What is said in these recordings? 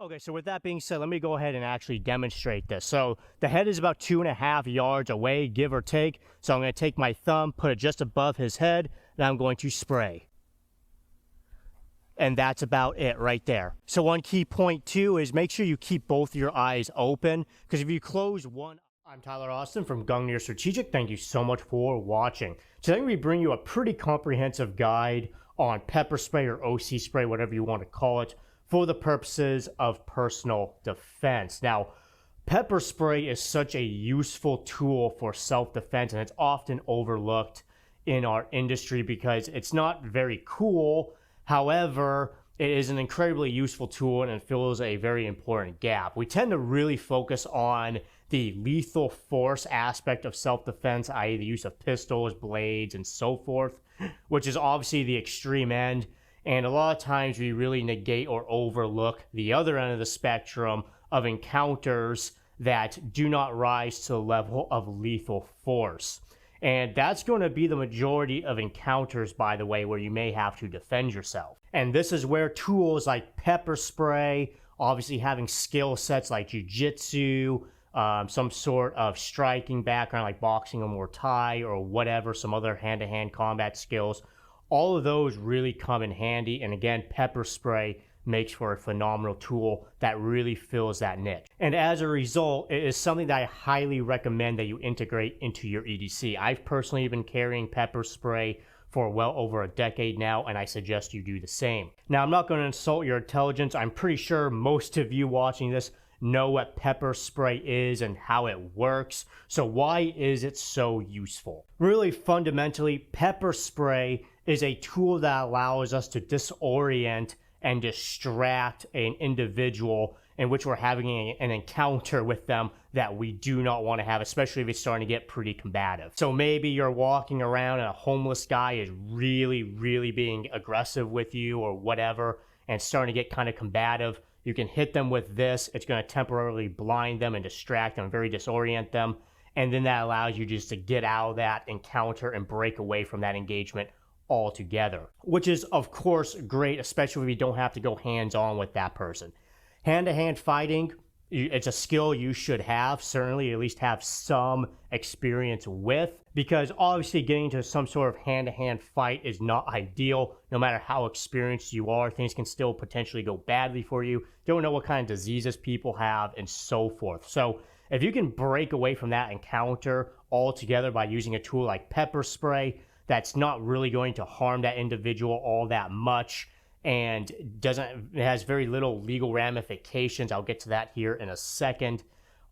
Okay, so with that being said, let me go ahead and actually demonstrate this. So the head is about 2.5 yards away, give or take. So I'm going to take my thumb, put it just above his head, and I'm going to spray. And that's about it right there. So one key point too is make sure you keep both your eyes open, because if you close one... I'm Tyler Austin from Gungnir Strategic. Thank you so much for watching. Today we bring you a pretty comprehensive guide on pepper spray or OC spray, whatever you want to call it, for the purposes of personal defense. Now, pepper spray is such a useful tool for self-defense, and it's often overlooked in our industry because it's not very cool. However, it is an incredibly useful tool and it fills a very important gap. We tend to really focus on the lethal force aspect of self-defense, i.e. the use of pistols, blades, and so forth, which is obviously the extreme end. And a lot of times we really negate or overlook the other end of the spectrum of encounters that do not rise to the level of lethal force. And that's going to be the majority of encounters, by the way, where you may have to defend yourself. And this is where tools like pepper spray, obviously having skill sets like jiu-jitsu, some sort of striking background like boxing or Muay Thai or whatever, some other hand-to-hand combat skills, all of those really come in handy. And again, pepper spray makes for a phenomenal tool that really fills that niche. And as a result, it is something that I highly recommend that you integrate into your EDC. I've personally been carrying pepper spray for well over a decade now, and I suggest you do the same. Now, I'm not going to insult your intelligence. I'm pretty sure most of you watching this know what pepper spray is and how it works. So why is it so useful? Really, fundamentally, pepper spray is a tool that allows us to disorient and distract an individual in which we're having an encounter with them that we do not want to have, especially if it's starting to get pretty combative. So maybe you're walking around and a homeless guy is really being aggressive with you or whatever and starting to get kind of combative. You can hit them with this. It's going to temporarily blind them and distract them, very disorient them. And then that allows you just to get out of that encounter and break away from that engagement altogether, which is of course great, especially if you don't have to go hands-on with that person. Hand-to-hand fighting, it's a skill you should have, certainly at least have some experience with, because obviously getting into some sort of hand-to-hand fight is not ideal. No matter how experienced you are, things can still potentially go badly for you. Don't know what kind of diseases people have and so forth. So if you can break away from that encounter altogether by using a tool like pepper spray, that's not really going to harm that individual all that much and has very little legal ramifications. I'll get to that here in a second.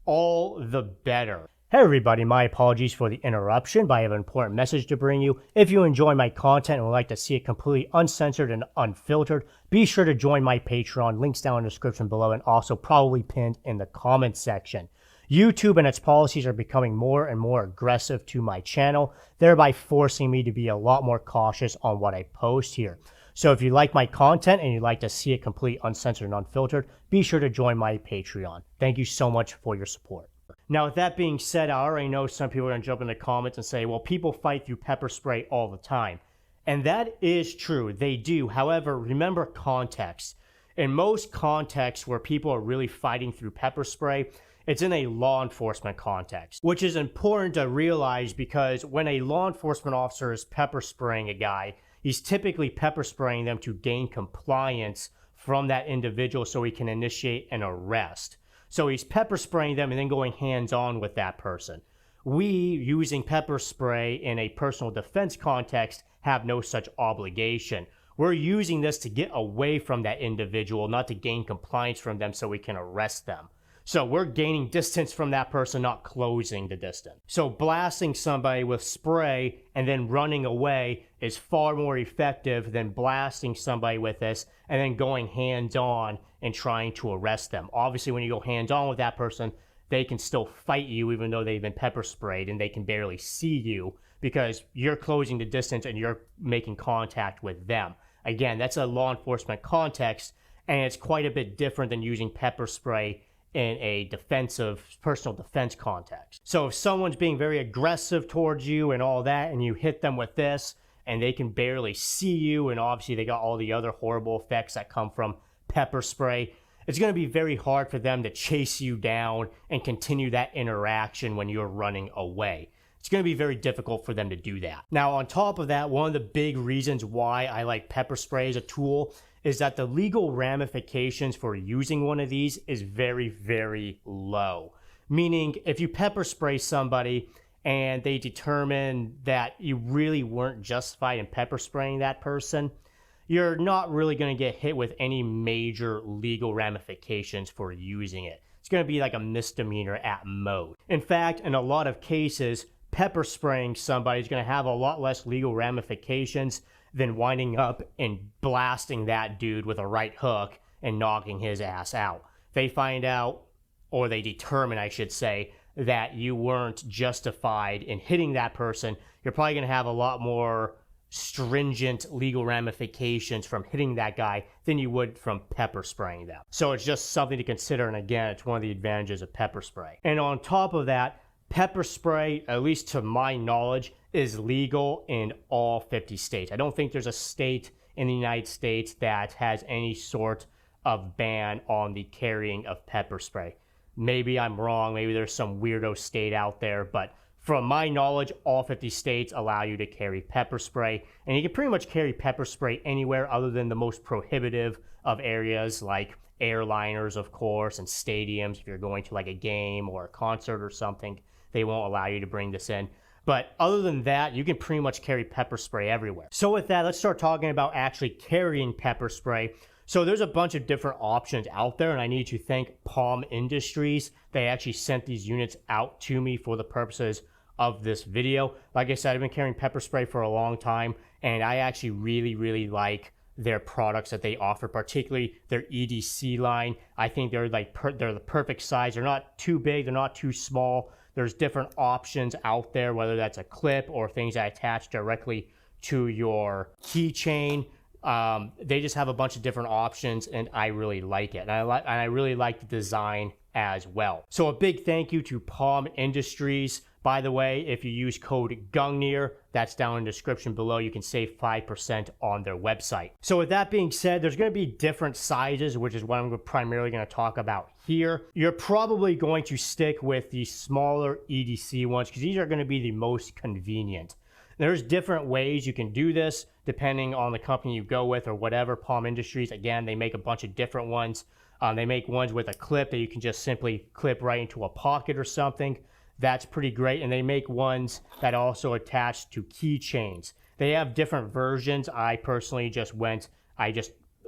All the better. Hey everybody, my apologies for the interruption, but I have an important message to bring you. If you enjoy my content and would like to see it completely uncensored and unfiltered, be sure to join my Patreon. Links down in the description below and also probably pinned in the comments section. YouTube and its policies are becoming more and more aggressive to my channel, thereby forcing me to be a lot more cautious on what I post here. So if you like my content and you'd like to see it completely uncensored and unfiltered, be sure to join my Patreon. Thank you so much for your support. Now, with that being said, I already know some people are going to jump in the comments and say, well, people fight through pepper spray all the time. And that is true. They do. However, remember context. In most contexts where people are really fighting through pepper spray, it's in a law enforcement context, which is important to realize because when a law enforcement officer is pepper spraying a guy, he's typically pepper spraying them to gain compliance from that individual so he can initiate an arrest. So he's pepper spraying them and then going hands-on with that person. We, using pepper spray in a personal defense context, have no such obligation. We're using this to get away from that individual, not to gain compliance from them so we can arrest them. So we're gaining distance from that person, not closing the distance. So blasting somebody with spray and then running away is far more effective than blasting somebody with this and then going hands-on and trying to arrest them. Obviously, when you go hands-on with that person, they can still fight you even though they've been pepper sprayed and they can barely see you because you're closing the distance and you're making contact with them. Again, that's a law enforcement context, and it's quite a bit different than using pepper spray in a defensive, personal defense context. So if someone's being very aggressive towards you and all that, and you hit them with this, and they can barely see you, and obviously they got all the other horrible effects that come from pepper spray, it's going to be very hard for them to chase you down and continue that interaction when you're running away. It's going to be very difficult for them to do that. Now, on top of that, one of the big reasons why I like pepper spray as a tool is that the legal ramifications for using one of these is very, very low. Meaning, if you pepper spray somebody and they determine that you really weren't justified in pepper spraying that person, you're not really going to get hit with any major legal ramifications for using it. It's going to be like a misdemeanor at most. In fact, in a lot of cases, pepper spraying somebody is going to have a lot less legal ramifications than winding up and blasting that dude with a right hook and knocking his ass out. They find out, or they determine, I should say, that you weren't justified in hitting that person, you're probably going to have a lot more stringent legal ramifications from hitting that guy than you would from pepper spraying them. So it's just something to consider, and again, it's one of the advantages of pepper spray. And on top of that, pepper spray, at least to my knowledge, is legal in all 50 states. I don't think there's a state in the United States that has any sort of ban on the carrying of pepper spray. Maybe I'm wrong, maybe there's some weirdo state out there, but from my knowledge, all 50 states allow you to carry pepper spray, and you can pretty much carry pepper spray anywhere other than the most prohibitive of areas like airliners, of course, and stadiums. If you're going to like a game or a concert or something, they won't allow you to bring this in. But other than that, you can pretty much carry pepper spray everywhere. So with that, let's start talking about actually carrying pepper spray. So there's a bunch of different options out there, and I need to thank Palm Industries. They actually sent these units out to me for the purposes of this video. Like I said, I've been carrying pepper spray for a long time, and I actually really, really like their products that they offer, particularly their EDC line. I think they're they're the perfect size. They're not too big, they're not too small. There's different options out there, whether that's a clip or things that attach directly to your keychain. They just have a bunch of different options, and I really like it. And I really like the design as well. So a big thank you to Palm Industries. By the way, if you use code Gungnir, that's down in the description below, you can save 5% on their website. So with that being said, there's going to be different sizes, which is what I'm primarily going to talk about here. You're probably going to stick with the smaller EDC ones because these are going to be the most convenient. There's different ways you can do this depending on the company you go with or whatever. Palm Industries, again, they make a bunch of different ones. They make ones with a clip that you can just simply clip right into a pocket or something. That's pretty great. And they make ones that also attach to keychains. They have different versions. I personally just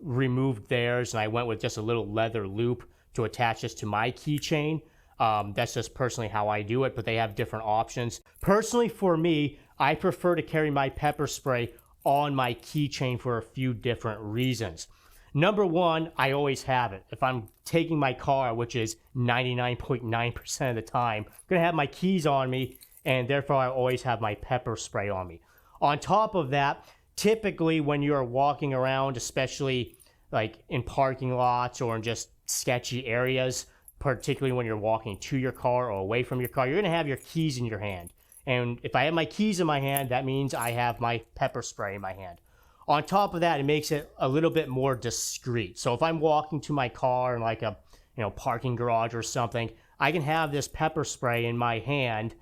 removed theirs and I went with just a little leather loop to attach this to my keychain. That's just personally how I do it, but they have different options. Personally, for me, I prefer to carry my pepper spray on my keychain for a few different reasons. Number one, I always have it. If I'm taking my car, which is 99.9% of the time, I'm going to have my keys on me, and therefore I always have my pepper spray on me. On top of that, typically when you're walking around, especially like in parking lots or in just sketchy areas, particularly when you're walking to your car or away from your car, you're going to have your keys in your hand. And if I have my keys in my hand, that means I have my pepper spray in my hand. On top of that, it makes it a little bit more discreet. So if I'm walking to my car in like a parking garage or something, I can have this pepper spray in my hand,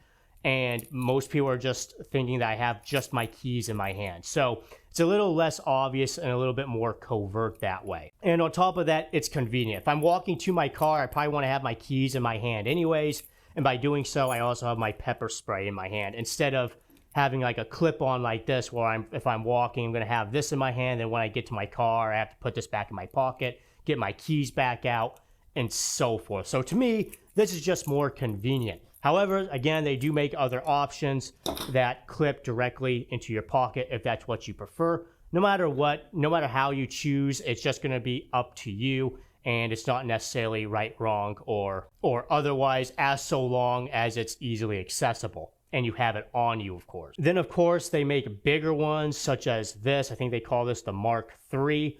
and most people are just thinking that I have just my keys in my hand. So it's a little less obvious and a little bit more covert that way. And on top of that, it's convenient. If I'm walking to my car, I probably want to have my keys in my hand anyways. And by doing so, I also have my pepper spray in my hand instead of having like a clip on like this where if I'm walking, I'm going to have this in my hand. And when I get to my car, I have to put this back in my pocket, get my keys back out, and so forth. So to me, this is just more convenient. However, again, they do make other options that clip directly into your pocket if that's what you prefer. No matter what, no matter how you choose, it's just going to be up to you. And it's not necessarily right, wrong, or otherwise, as so long as it's easily accessible and you have it on you, of course. Then, of course, they make bigger ones such as this. I think they call this the Mark III.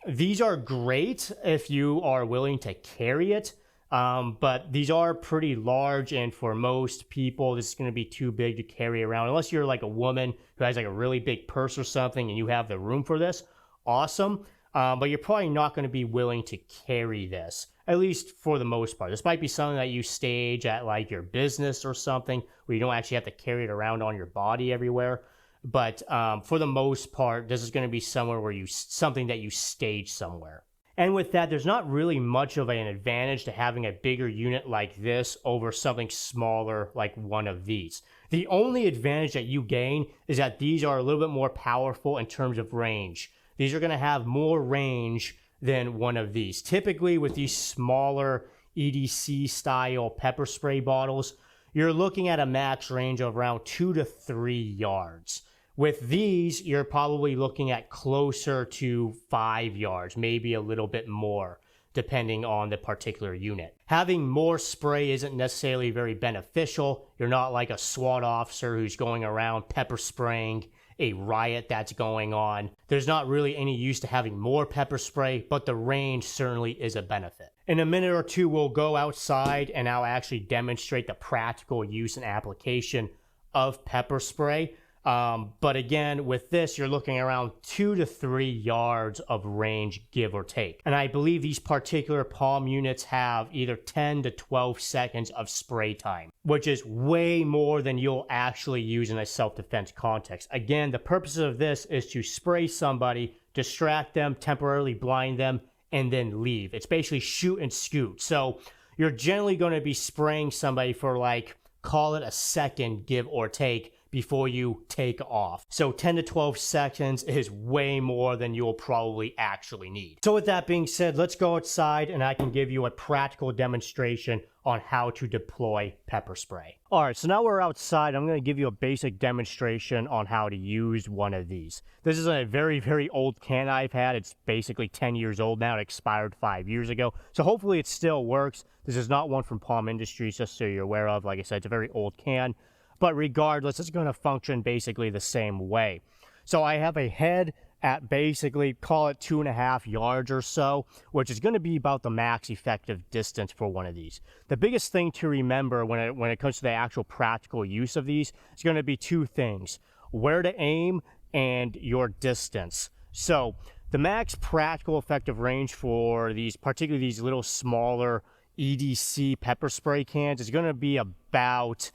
These are great if you are willing to carry it, but these are pretty large, and for most people, this is going to be too big to carry around. Unless you're like a woman who has like a really big purse or something and you have the room for this, awesome. But you're probably not going to be willing to carry this, at least for the most part. This might be something that you stage at like your business or something where you don't actually have to carry it around on your body everywhere. But for the most part, this is going to be somewhere where something that you stage somewhere. And with that, there's not really much of an advantage to having a bigger unit like this over something smaller like one of these. The only advantage that you gain is that these are a little bit more powerful in terms of range. These are going to have more range than one of these. Typically with these smaller EDC style pepper spray bottles, you're looking at a max range of around 2 to 3 yards. With these, you're probably looking at closer to 5 yards, maybe a little bit more, depending on the particular unit. Having more spray isn't necessarily very beneficial. You're not like a SWAT officer who's going around pepper spraying a riot that's going on. There's not really any use to having more pepper spray, but the range certainly is a benefit. In a minute or two, we'll go outside and I'll actually demonstrate the practical use and application of pepper spray. But again, with this, you're looking around 2 to 3 yards of range, give or take. And I believe these particular palm units have either 10 to 12 seconds of spray time, which is way more than you'll actually use in a self-defense context. Again, the purpose of this is to spray somebody, distract them, temporarily blind them, and then leave. It's basically shoot and scoot. So you're generally going to be spraying somebody for like, call it a second, give or take, before you take off. So 10 to 12 seconds is way more than you'll probably actually need. So with that being said, let's go outside and I can give you a practical demonstration on how to deploy pepper spray. All right, so now we're outside. I'm gonna give you a basic demonstration on how to use one of these. This is a very, very old can I've had. It's basically 10 years old now. It expired 5 years ago. So hopefully it still works. This is not one from Palm Industries, just so you're aware of. Like I said, it's a very old can. But regardless, it's going to function basically the same way. So I have a head at basically, call it 2.5 yards or so, which is going to be about the max effective distance for one of these. The biggest thing to remember when it comes to the actual practical use of these is going to be two things: where to aim and your distance. So the max practical effective range for these, particularly these little smaller EDC pepper spray cans, is going to be about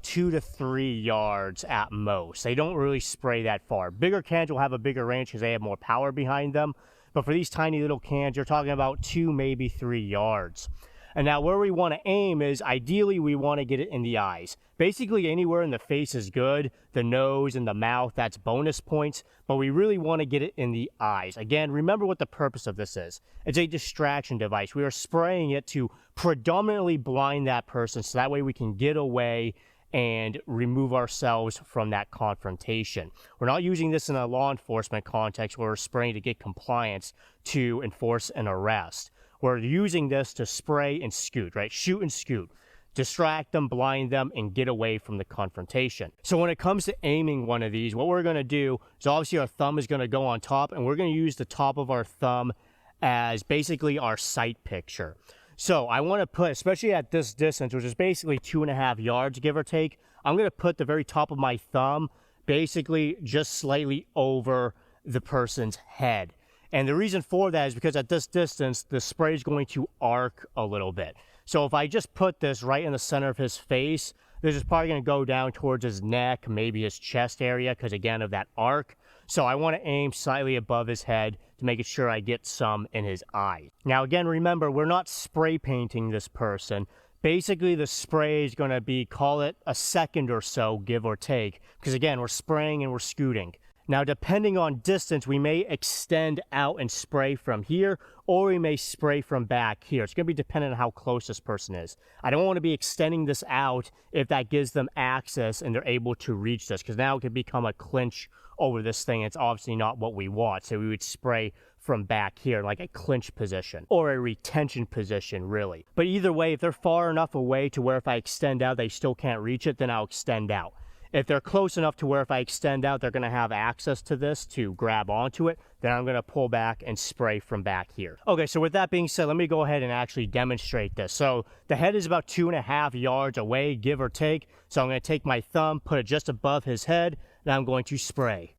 2 to 3 yards at most. They don't really spray that far. Bigger cans will have a bigger range because they have more power behind them. But for these tiny little cans, you're talking about 2, maybe 3 yards. And now where we want to aim is, ideally, we want to get it in the eyes. Basically, anywhere in the face is good. The nose and the mouth, that's bonus points. But we really want to get it in the eyes. Again, remember what the purpose of this is. It's a distraction device. We are spraying it to predominantly blind that person so that way we can get away and remove ourselves from that confrontation. We're not using this in a law enforcement context where we're spraying to get compliance to enforce an arrest. We're using this to spray and scoot, right? Shoot and scoot. Distract them, blind them, and get away from the confrontation. So when it comes to aiming one of these, what we're going to do is obviously our thumb is going to go on top, and we're going to use the top of our thumb as basically our sight picture. So I want to put, especially at this distance, which is basically 2.5 yards, give or take, I'm going to put the very top of my thumb basically just slightly over the person's head. And the reason for that is because at this distance, the spray is going to arc a little bit. So if I just put this right in the center of his face, this is probably going to go down towards his neck, maybe his chest area, because again of that arc. So I want to aim slightly above his head to make sure I get some in his eye. Now again, remember, we're not spray painting this person. Basically, the spray is going to be, call it a second or so, give or take, because again, we're spraying and we're scooting. Now, depending on distance, we may extend out and spray from here, or we may spray from back here. It's going to be dependent on how close this person is. I don't want to be extending this out if that gives them access and they're able to reach this, because now it could become a clinch over this thing. It's obviously not what we want. So we would spray from back here, like a clinch position or a retention position, really. But either way, if they're far enough away to where if I extend out, they still can't reach it, then I'll extend out. If they're close enough to where if I extend out, they're going to have access to this to grab onto it, then I'm going to pull back and spray from back here. Okay, so with that being said, let me go ahead and actually demonstrate this. So the head is about 2.5 yards away, give or take. So I'm going to take my thumb, put it just above his head, and I'm going to spray.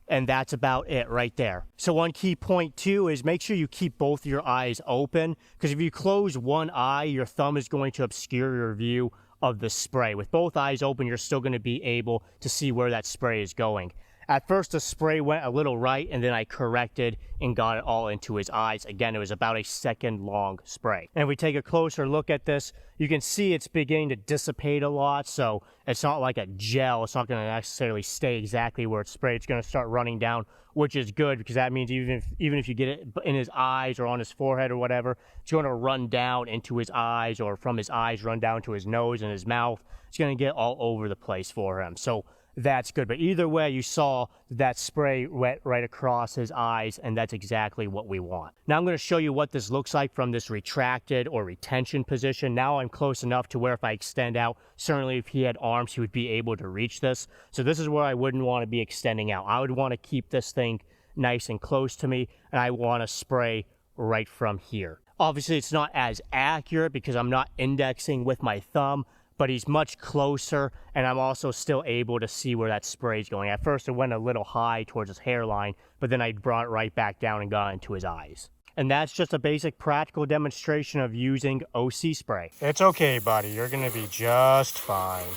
And that's about it right there. So one key point too is make sure you keep both your eyes open, because if you close one eye, your thumb is going to obscure your view of the spray. With both eyes open, you're still going to be able to see where that spray is going. At first, the spray went a little right, and then I corrected and got it all into his eyes. Again, it was about a second-long spray. And if we take a closer look at this, you can see it's beginning to dissipate a lot, so it's not like a gel. It's not going to necessarily stay exactly where it's sprayed. It's going to start running down, which is good, because that means even if you get it in his eyes or on his forehead or whatever, it's going to run down into his eyes, or from his eyes run down to his nose and his mouth. It's going to get all over the place for him. So that's good. But either way, you saw that spray went right across his eyes, and that's exactly what we want. Now I'm going to show you what this looks like from this retracted or retention position. Now I'm close enough to where if I extend out, certainly if he had arms, he would be able to reach this. So this is where I wouldn't want to be extending out. I would want to keep this thing nice and close to me, and I want to spray right from here. Obviously, it's not as accurate because I'm not indexing with my thumb, but he's much closer, and I'm also still able to see where that spray is going. At first, it went a little high towards his hairline, but then I brought it right back down and got into his eyes. And that's just a basic practical demonstration of using OC spray. It's okay, buddy. You're going to be just fine.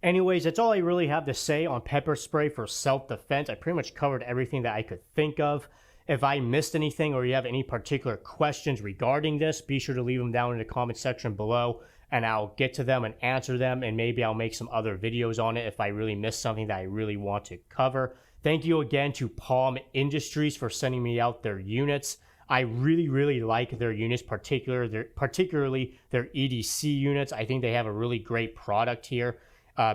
Anyways, that's all I really have to say on pepper spray for self-defense. I pretty much covered everything that I could think of. If I missed anything or you have any particular questions regarding this, be sure to leave them down in the comment section below, and I'll get to them and answer them, and maybe I'll make some other videos on it if I really missed something that I really want to cover. Thank you again to Palm Industries for sending me out their units. I really like their units, particularly their EDC units. I think they have a really great product here.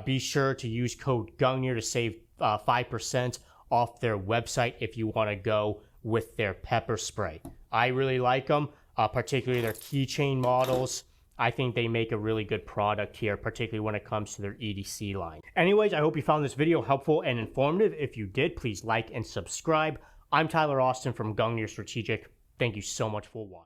Be sure to use code Gungnir to save 5% off their website if you want to go with their pepper spray. I really like them, particularly their keychain models. I think they make a really good product here, particularly when it comes to their EDC line. Anyways, I hope you found this video helpful and informative. If you did, please like and subscribe. I'm Tyler Austin from Gungnir Strategic. Thank you so much for watching.